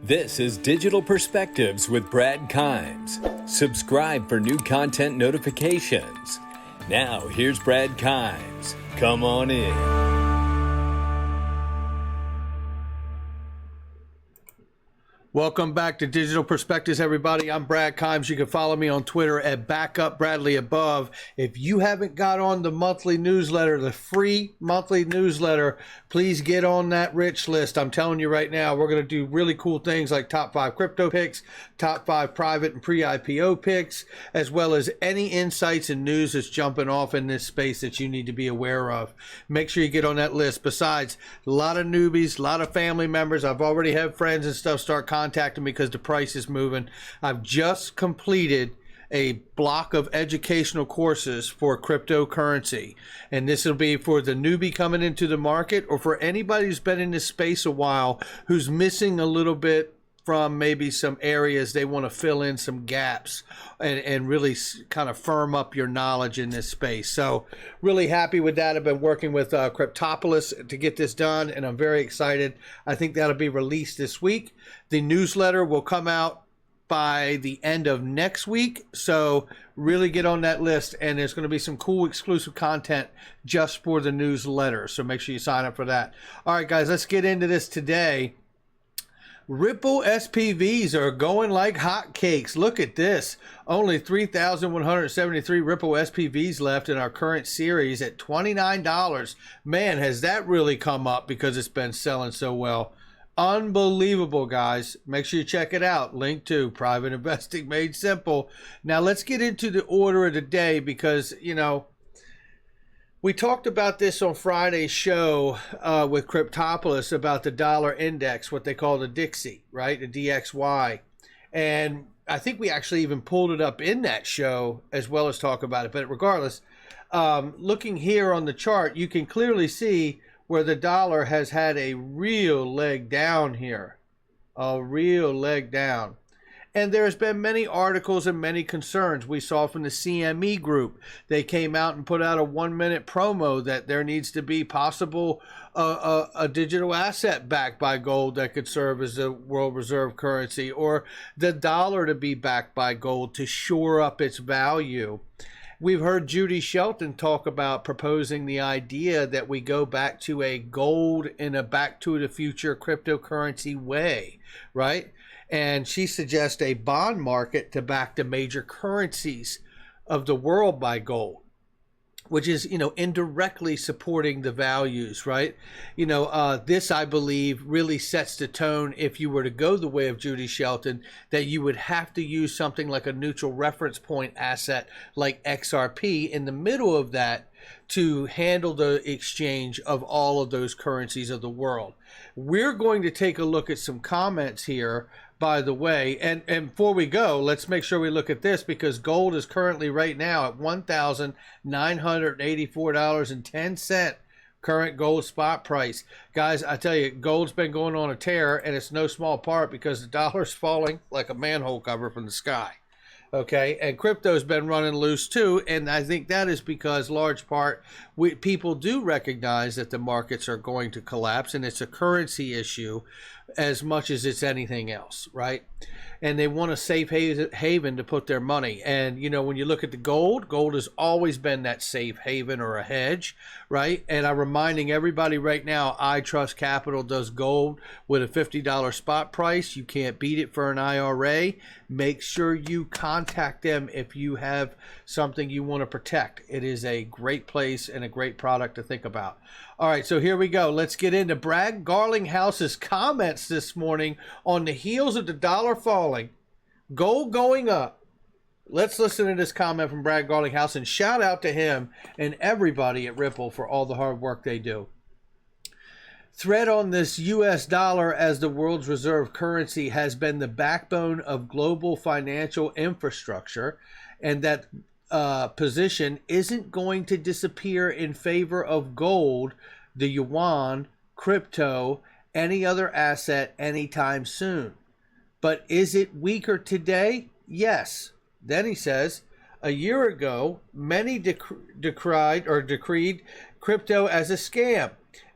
This is Digital Perspectives with Brad Kimes. Subscribe for new content notifications. Now, here's Brad Kimes. Come on in. Welcome back to Digital Perspectives, everybody. I'm Brad Kimes. You can follow me on Twitter at BackupBradleyAbove. If you haven't got on the monthly newsletter, the free monthly newsletter, please get on that rich list. I'm telling you right now, we're going to do really cool things like top 5 crypto picks, top 5 private and pre-IPO picks, as well as any insights and news that's jumping off in this space that you need to be aware of. Make sure you get on that list. Besides, a lot of newbies, a lot of family members. I've already had friends and stuff start contacting me because the price is moving. I've just completed a block of educational courses for cryptocurrency, and this will be for the newbie coming into the market, or for anybody who's been in this space a while who's missing a little bit from maybe some areas. They want to fill in some gaps and really kind of firm up your knowledge in this space. So really happy with that. I've been working with Cryptopolis to get this done, and I'm very excited. I think that'll be released this week. The newsletter will come out by the end of next week. So really get on that list, and there's going to be some cool exclusive content just for the newsletter. So make sure you sign up for that. All right, guys, let's get into this today. Ripple SPVs are going like hotcakes. Look at this. Only 3,173 Ripple SPVs left in our current series at $29. Man, has that really come up because it's been selling so well. Unbelievable, guys. Make sure you check it out. Link to Private Investing Made Simple. Now, let's get into the order of the day because, you know, we talked about this on Friday's show with Cryptopolis about the dollar index, what they call the Dixie, right? The DXY. And I think we actually even pulled it up in that show as well as talk about it. But regardless, looking here on the chart, you can clearly see where the dollar has had a real leg down here. A real leg down. And there's been many articles and many concerns. We saw from the CME group. They came out and put out a 1-minute promo that there needs to be possible a digital asset backed by gold that could serve as the world reserve currency, or the dollar to be backed by gold to shore up its value. We've heard Judy Shelton talk about proposing the idea that we go back to a gold in a back to the future cryptocurrency way, right? And she suggests a bond market to back the major currencies of the world by gold, which is, you know, indirectly supporting the values, right? You know, this, I believe, really sets the tone if you were to go the way of Judy Shelton, that you would have to use something like a neutral reference point asset like XRP in the middle of that to handle the exchange of all of those currencies of the world. We're going to take a look at some comments here, by the way, and before we go, let's make sure we look at this, because gold is currently right now at $1,984.10 current gold spot price. Guys, I tell you, gold's been going on a tear, and it's no small part because the dollar's falling like a manhole cover from the sky. Okay, and crypto's been running loose too, and I think that is because, large part, people do recognize that the markets are going to collapse, and it's a currency issue as much as it's anything else, right? And they want a safe haven to put their money. And, you know, when you look at the gold has always been that safe haven or a hedge, right? And I'm reminding everybody right now, I Trust Capital does gold with a $50 spot price. You can't beat it for an IRA. Make sure you contact them if you have something you want to protect. It is a great place and a great product to think about. All right, so here we go. Let's get into Brad Garlinghouse's comments this morning on the heels of the dollar falling, gold going up. Let's listen to this comment from Brad Garlinghouse, and shout out to him and everybody at Ripple for all the hard work they do. Threat on this U.S. dollar as the world's reserve currency has been the backbone of global financial infrastructure, and that position isn't going to disappear in favor of gold, the yuan, crypto, any other asset anytime soon. But is it weaker today? Yes. Then he says, a year ago, many decried crypto as a scam,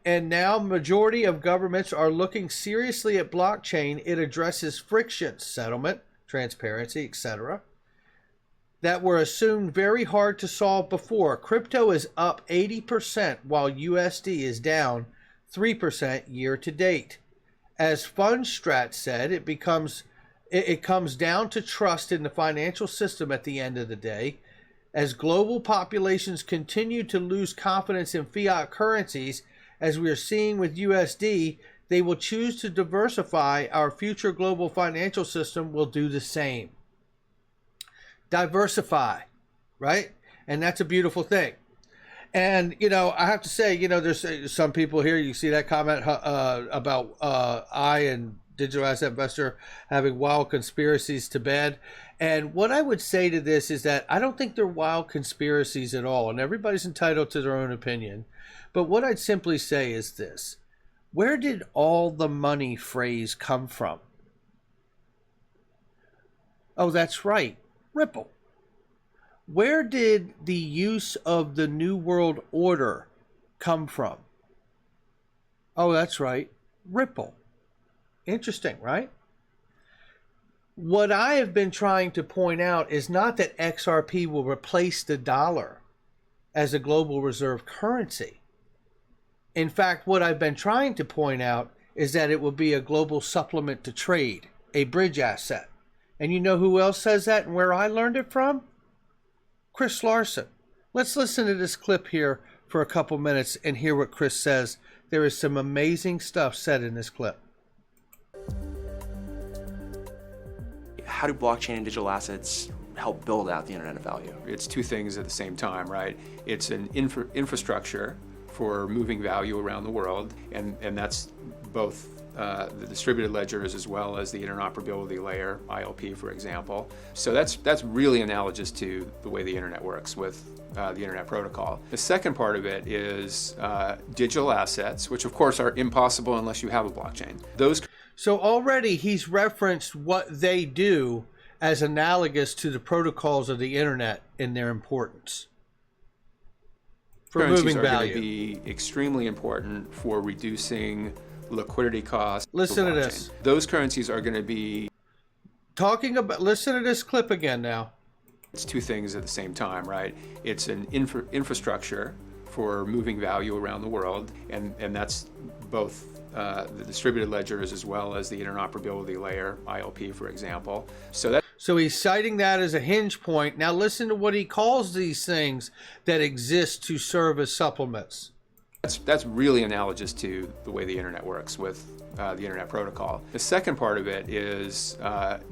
And now majority of governments are looking seriously at blockchain. It addresses friction, settlement, transparency, etc., that were assumed very hard to solve before. Crypto is up 80% while USD is down 3% year to date. As Fundstrat said, it comes down to trust in the financial system at the end of the day. As global populations continue to lose confidence in fiat currencies, as we are seeing with USD, they will choose to diversify. Our future global financial system will do the same. Diversify, right? And that's a beautiful thing. And, I have to say, there's some people here, you see that comment about I and digital asset investor having wild conspiracies to bed. And what I would say to this is that I don't think they're wild conspiracies at all. And everybody's entitled to their own opinion. But what I'd simply say is this. Where did all the money phrase come from? Oh, that's right. Ripple. Where did the use of the New World Order come from? Oh, that's right. Ripple. Interesting, right? What I have been trying to point out is not that XRP will replace the dollar as a global reserve currency. In fact, what I've been trying to point out is that it will be a global supplement to trade, a bridge asset. And you know who else says that and where I learned it from? Chris Larsen. Let's listen to this clip here for a couple minutes and hear what Chris says. There is some amazing stuff said in this clip. How do blockchain and digital assets help build out the Internet of Value? It's two things at the same time, right? It's an infrastructure for moving value around the world, and that's both the distributed ledgers as well as the interoperability layer, ILP, for example. So that's really analogous to the way the internet works with the internet protocol. The second part of it is digital assets, which of course are impossible unless you have a blockchain. So already he's referenced what they do as analogous to the protocols of the internet in their importance for moving value. Currencies are going to be extremely important for reducing liquidity costs. Listen to this. Those currencies are going to be listen to this clip again now. It's two things at the same time, right? It's an infrastructure for moving value around the world, and that's both the distributed ledgers as well as the interoperability layer, ILP, for example. So he's citing that as a hinge point. Now listen to what he calls these things that exist to serve as supplements. That's really analogous to the way the internet works with the internet protocol. The second part of it is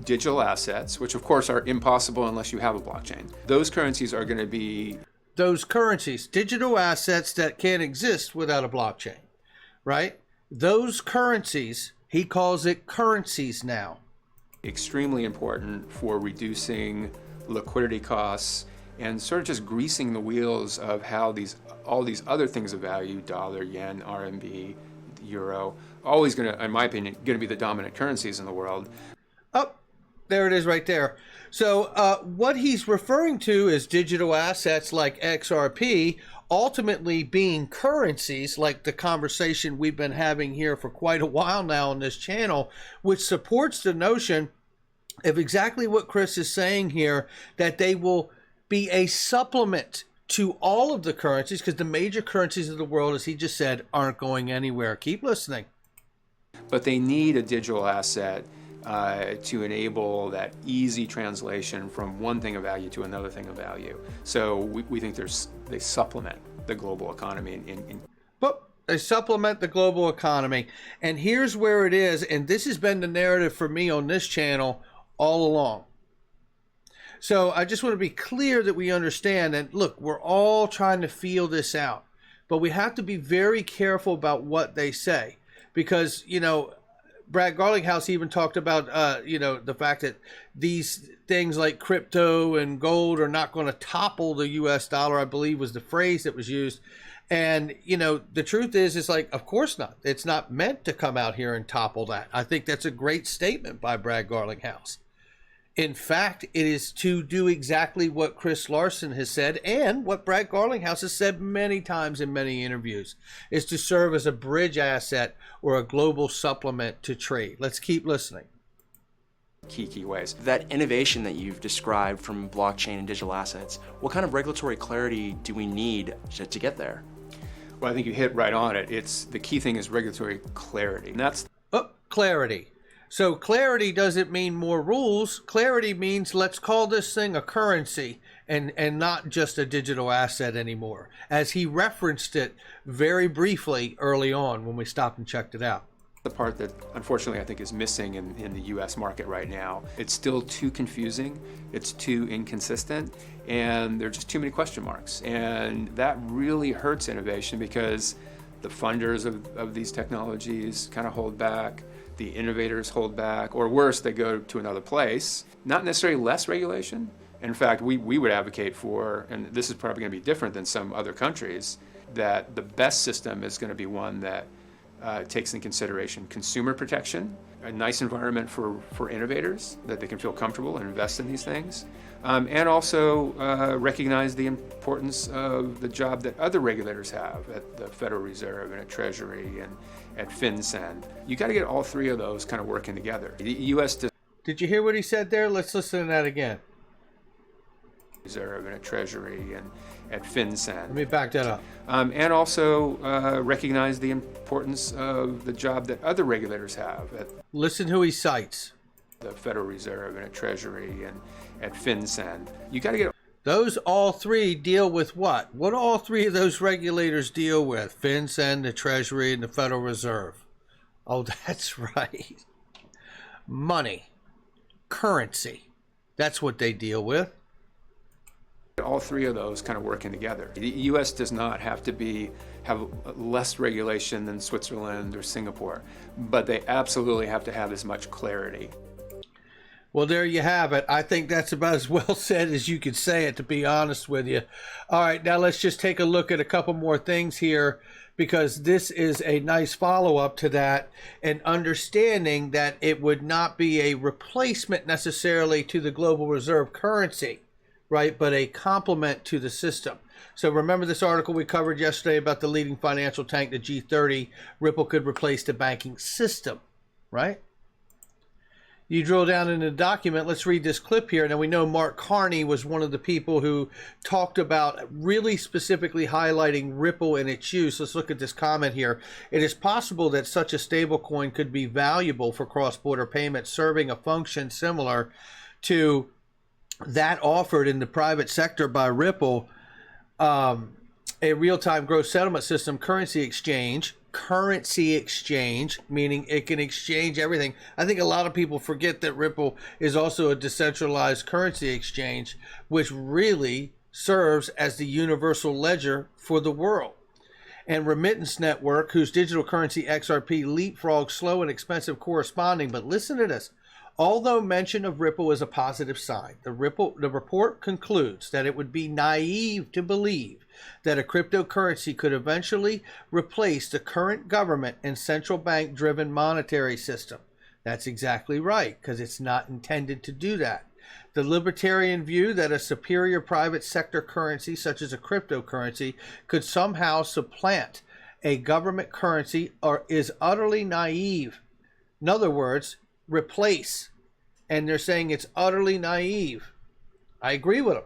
digital assets, which of course are impossible unless you have a blockchain. Those currencies are going to be digital assets that can't exist without a blockchain, right? Those currencies, he calls it currencies now. Extremely important for reducing liquidity costs and sort of just greasing the wheels of how all these other things of value, dollar, yen, RMB, euro, always going to, in my opinion, going to be the dominant currencies in the world. Oh, there it is right there. So what he's referring to is digital assets like XRP, ultimately being currencies, like the conversation we've been having here for quite a while now on this channel, which supports the notion of exactly what Chris is saying here, that they will be a supplement to all of the currencies, because the major currencies of the world, as he just said, aren't going anywhere. Keep listening. But they need a digital asset to enable that easy translation from one thing of value to another thing of value. So we think they supplement the global economy. But they supplement the global economy. And here's where it is, and this has been the narrative for me on this channel all along. So I just want to be clear that we understand, and look, we're all trying to feel this out, but we have to be very careful about what they say, because, Brad Garlinghouse even talked about, the fact that these things like crypto and gold are not going to topple the U.S. dollar, I believe was the phrase that was used. And, the truth is, it's like, of course not. It's not meant to come out here and topple that. I think that's a great statement by Brad Garlinghouse. In fact, it is to do exactly what Chris Larsen has said and what Brad Garlinghouse has said many times in many interviews, is to serve as a bridge asset or a global supplement to trade. Let's keep listening. Key ways. That innovation that you've described from blockchain and digital assets, what kind of regulatory clarity do we need to get there? Well, I think you hit right on it. The key thing is regulatory clarity. And that's clarity. So clarity doesn't mean more rules. Clarity means let's call this thing a currency and not just a digital asset anymore, as he referenced it very briefly early on when we stopped and checked it out. the part that unfortunately I think is missing in the US market right now. It's still too confusing, it's too inconsistent, and there are just too many question marks. And that really hurts innovation because the funders of these technologies kind of hold back, the innovators hold back, or worse, they go to another place. Not necessarily less regulation. In fact, we would advocate for, and this is probably going to be different than some other countries, that the best system is going to be one that takes into consideration consumer protection, a nice environment for innovators, that they can feel comfortable and invest in these things, and also recognize the importance of the job that other regulators have at the Federal Reserve and at Treasury and at FinCEN. You got to get all three of those kind of working together. The U.S. Did you hear what he said there? Let's listen to that again. Reserve and at Treasury and at FinCEN. Let me back that up. And also recognize the importance of the job that other regulators have at Listen who he cites. the Federal Reserve and at Treasury and at FinCEN. You got to get Those all three deal with what? What do all three of those regulators deal with? FinCEN, the Treasury, and the Federal Reserve. Oh, that's right. Money. Currency. That's what they deal with. all three of those kind of working together. The U.S. does not have to have less regulation than Switzerland or Singapore, but they absolutely have to have as much clarity. Well, there you have it. I think that's about as well said as you could say it, to be honest with you. All right, now let's just take a look at a couple more things here, because this is a nice follow-up to that, and understanding that it would not be a replacement necessarily to the global reserve currency, right, but a complement to the system. So remember this article we covered yesterday about the leading financial tank, the G30 Ripple could replace the banking system, right? You drill down in the document, let's read this clip here. Now, we know Mark Carney was one of the people who talked about really specifically highlighting Ripple and its use. Let's look at this comment here. It is possible that such a stablecoin could be valuable for cross-border payments, serving a function similar to that offered in the private sector by Ripple, a real-time gross settlement system, currency exchange, meaning it can exchange everything. I think a lot of people forget that Ripple is also a decentralized currency exchange, which really serves as the universal ledger for the world. And remittance network, whose digital currency XRP leapfrogs slow and expensive corresponding. But listen to this. Although mention of Ripple is a positive sign, the report concludes that it would be naive to believe that a cryptocurrency could eventually replace the current government and central bank driven monetary system. That's exactly right, because it's not intended to do that. The libertarian view that a superior private sector currency, such as a cryptocurrency, could somehow supplant a government currency is utterly naive. In other words, replace. And they're saying it's utterly naive. I agree with them.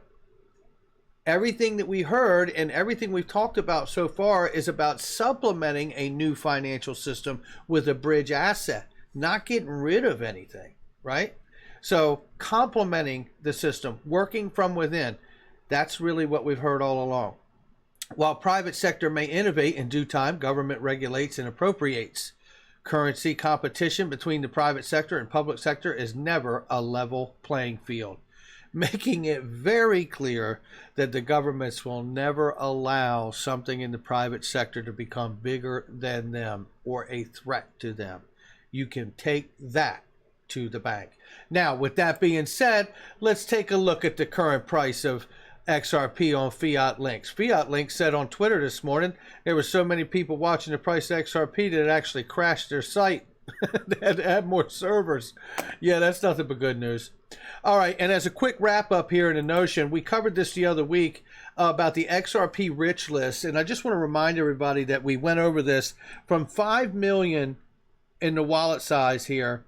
Everything that we heard and everything we've talked about so far is about supplementing a new financial system with a bridge asset, not getting rid of anything, right? So complementing the system, working from within, that's really what we've heard all along. While private sector may innovate, in due time, government regulates and appropriates. Currency competition between the private sector and public sector is never a level playing field, making it very clear that the governments will never allow something in the private sector to become bigger than them or a threat to them. You can take that to the bank. Now, with that being said, let's take a look at the current price of XRP on Fiat Links. Fiat Links said on Twitter this morning there were so many people watching the price of XRP that it actually crashed their site They had to add more servers. Yeah, that's nothing but good news. All right, and as a quick wrap up here in the Notion, we covered this the other week about the XRP rich list, and I just want to remind everybody that we went over this from 5 million in the wallet size here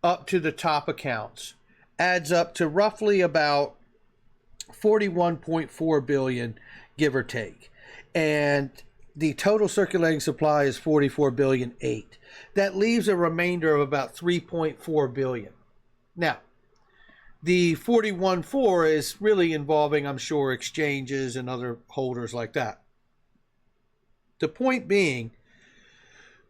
up to the top accounts. Adds up to roughly about 41.4 billion, give or take. And the total circulating supply is 44 billion 8. That leaves a remainder of about 3.4 billion. Now, the 41.4 is really involving, I'm sure, exchanges and other holders like that. The point being,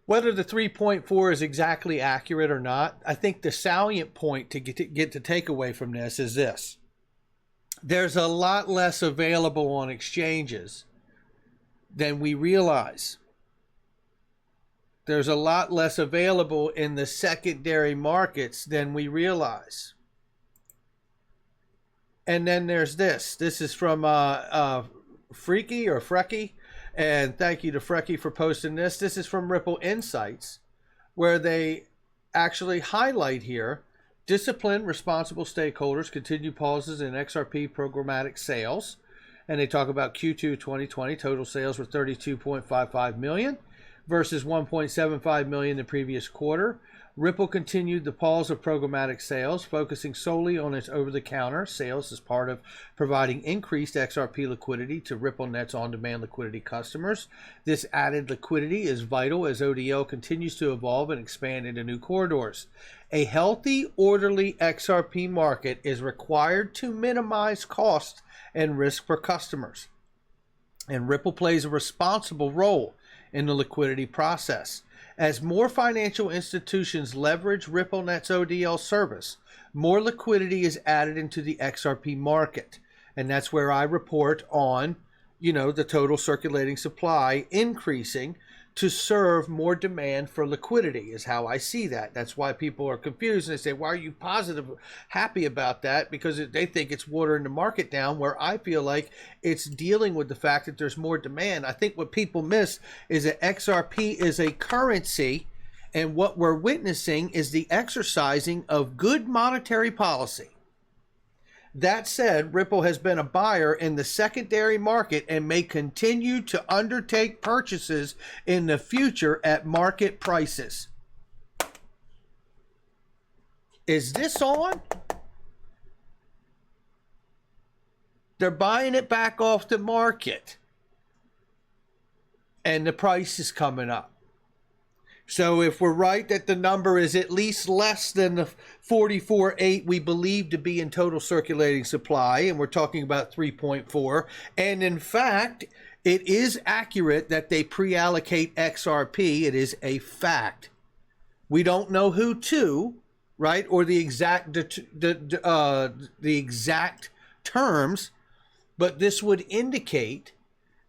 whether the 3.4 is exactly accurate or not, I think the salient point to get to take away from this is this. There's a lot less available on exchanges than we realize. There's a lot less available in the secondary markets than we realize. And then there's this. This is from Freaky or Frecky. And thank you to Frecky for posting this. This is from Ripple Insights, where they actually highlight here, disciplined, responsible stakeholders continue pauses in XRP programmatic sales. And they talk about Q2 2020. Total sales were 32.55 million versus 1.75 million the previous quarter. Ripple continued the pause of programmatic sales, focusing solely on its over-the-counter sales as part of providing increased XRP liquidity to RippleNet's on-demand liquidity customers. This added liquidity is vital as ODL continues to evolve and expand into new corridors. A healthy, orderly XRP market is required to minimize cost and risk for customers. And Ripple plays a responsible role in the liquidity process. As more financial institutions leverage RippleNet's ODL service, more liquidity is added into the XRP market. And that's where I report on, the total circulating supply increasing to serve more demand for liquidity is how I see that. That's why people are confused and they say, why are you happy about that? Because they think it's watering the market down, where I feel like it's dealing with the fact that there's more demand. I think what people miss is that XRP is a currency, and what we're witnessing is the exercising of good monetary policy. That said, Ripple has been a buyer in the secondary market and may continue to undertake purchases in the future at market prices. Is this on? They're buying it back off the market, and the price is coming up. So if we're right that the number is at least less than the 44.8 we believe to be in total circulating supply, and we're talking about 3.4, and in fact, it is accurate that they pre-allocate XRP. It is a fact. We don't know who to, right, or the exact exact terms, but this would indicate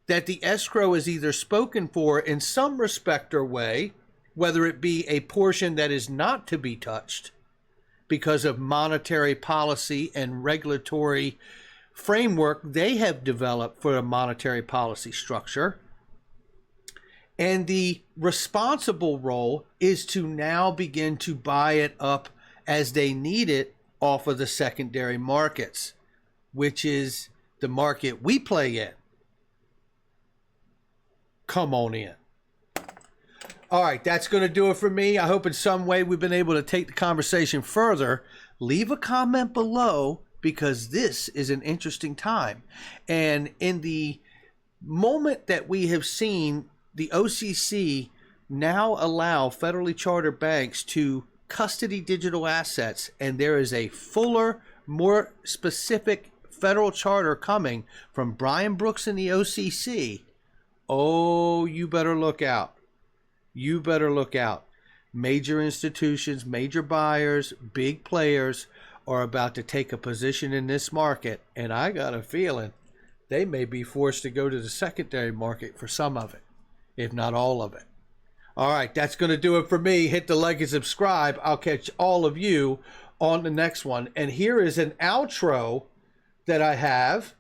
that the escrow is either spoken for in some respect or way, whether it be a portion that is not to be touched because of monetary policy and regulatory framework they have developed for a monetary policy structure. And the responsible role is to now begin to buy it up as they need it off of the secondary markets, which is the market we play in. Come on in. All right, that's going to do it for me. I hope in some way we've been able to take the conversation further. Leave a comment below, because this is an interesting time. And in the moment that we have seen the OCC now allow federally chartered banks to custody digital assets, and there is a fuller, more specific federal charter coming from Brian Brooks and the OCC, oh, you better look out. You better look out. Major institutions, major buyers, big players are about to take a position in this market, and I got a feeling they may be forced to go to the secondary market for some of it, if not all of it. All right, that's going to do it for me. Hit the like and subscribe. I'll catch all of you on the next one. And here is an outro that I have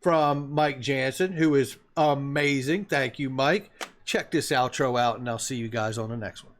from Mike Jansen, who is amazing. Thank you, Mike. Check this outro out, and I'll see you guys on the next one.